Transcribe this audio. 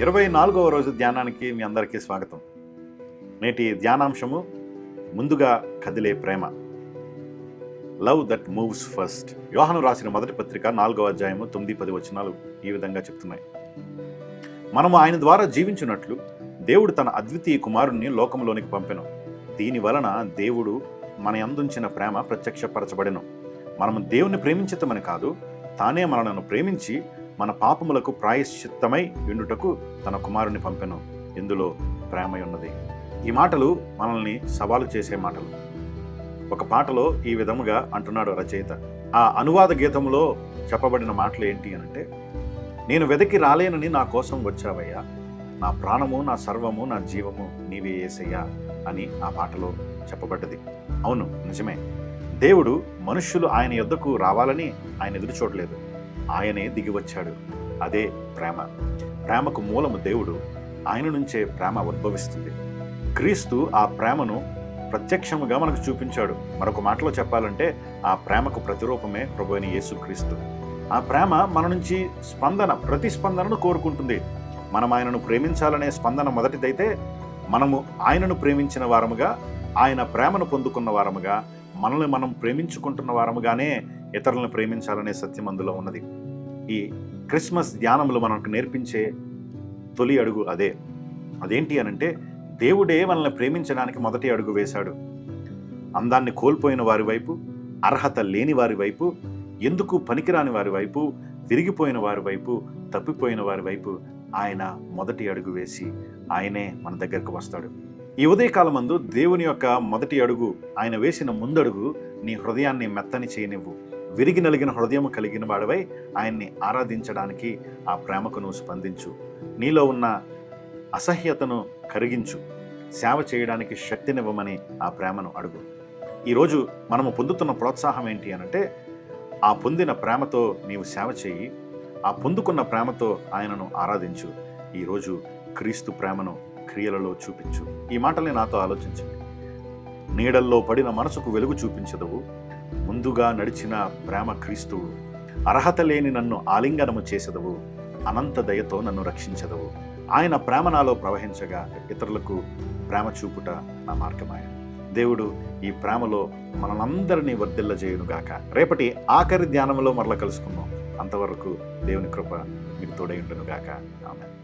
24వ రోజు ధ్యానానికి మీ అందరికీ స్వాగతం. నేటి ధ్యానాంశము ముందుగా కదిలే ప్రేమ. Love that moves first. యోహాను రాసిన మొదటి పత్రిక 4వ అధ్యాయము 9-10 వచనాలు ఈ విధంగా చెప్తున్నాయి. మనము ఆయన ద్వారా జీవించున్నట్లు దేవుడు తన అద్వితీయ కుమారుణ్ణి లోకంలోనికి పంపెను. దీని వలన దేవుడు మన యందుంచిన ప్రేమ ప్రత్యక్షపరచబడెను. మనము దేవుని ప్రేమించితమని కాదు, తానే మనలను ప్రేమించి మన పాపములకు ప్రాయశ్చిత్తమై ఉండుటకు తన కుమారుని పంపెను. ఇందులో ప్రేమ ఉన్నది. ఈ మాటలు మనల్ని సవాలు చేసే మాటలు. ఒక పాటలో ఈ విధముగా అంటున్నాడు రచయిత. ఆ అనువాద గీతంలో చెప్పబడిన మాటలు ఏంటి అనంటే, నేను వెదకి రాలేనని నా కోసం వచ్చావయ్యా, నా ప్రాణము, నా సర్వము, నా జీవము నీవే యేసయ్యా అని ఆ పాటలో చెప్పబడ్డది. అవును, నిజమే. దేవుడు మనుష్యులు ఆయన యొద్దకు రావాలని ఆయన ఎదురు చూడలేదు, ఆయనే దిగి వచ్చాడు. అదే ప్రేమ. ప్రేమకు మూలము దేవుడు. ఆయన నుంచే ప్రేమ ఉద్భవిస్తుంది. క్రీస్తు ఆ ప్రేమను ప్రత్యక్షముగా మనకు చూపించాడు. మరొక మాటలో చెప్పాలంటే ఆ ప్రేమకు ప్రతిరూపమే ప్రభువైన యేసుక్రీస్తు. ఆ ప్రేమ మన నుంచి ప్రతిస్పందనను కోరుకుంటుంది. మనం ఆయనను ప్రేమించాలనే స్పందన మొదటిదైతే, మనము ఆయనను ప్రేమించిన వారముగా, ఆయన ప్రేమను పొందుకున్న వారముగా, మనల్ని మనం ప్రేమించుకుంటున్న వారముగానే ఇతరులను ప్రేమించాలనే సత్యం అందులో ఉన్నది. ఈ క్రిస్మస్ ధ్యానంలో మనకు నేర్పించే తొలి అడుగు అదే. అదేంటి అనంటే, దేవుడే మనల్ని ప్రేమించడానికి మొదటి అడుగు వేశాడు. అందాన్ని కోల్పోయిన వారి వైపు, అర్హత లేని వారి వైపు, ఎందుకు పనికిరాని వారి వైపు, విరిగిపోయిన వారి వైపు, తప్పిపోయిన వారి వైపు ఆయన మొదటి అడుగు వేసి ఆయనే మన దగ్గరకు వస్తాడు. ఈ ఉదయకాలమందు దేవుని యొక్క మొదటి అడుగు, ఆయన వేసిన ముందడుగు నీ హృదయాన్ని మెత్తని చేయనివ్వు. విరిగి నలిగిన హృదయము కలిగిన వాడివై ఆయన్ని ఆరాధించడానికి ఆ ప్రేమకు నువ్వు స్పందించు. నీలో ఉన్న అసహ్యతను కరిగించు. సేవ చేయడానికి శక్తినివ్వమని ఆ ప్రేమను అడుగు. ఈరోజు మనము పొందుతున్న ప్రోత్సాహం ఏంటి అనంటే, ఆ పొందిన ప్రేమతో నీవు సేవ చేయి, ఆ పొందుకున్న ప్రేమతో ఆయనను ఆరాధించు. ఈరోజు క్రీస్తు ప్రేమను క్రియలలో చూపించు. ఈ మాటల్ని నాతో ఆలోచించండి. నీడల్లో పడిన మనసుకు వెలుగు చూపించదవు, ముందుగా నడిచిన ప్రేమ క్రీస్తువు. అర్హత లేని నన్ను ఆలింగనము చేసెదవు, అనంత దయతో నన్ను రక్షించదవు. ఆయన ప్రేమ నాలో ప్రవహించగా ఇతరులకు ప్రేమ చూపుట నా మార్గమాయ. దేవుడు ఈ ప్రేమలో మనందరినీ వర్ధిల్లజేయునుగాక. రేపటి ఆఖరి ధ్యానంలో మరల కలుసుకుందాం. అంతవరకు దేవుని కృప మీకు తోడై ఉండునుగాక. ఆమేన్.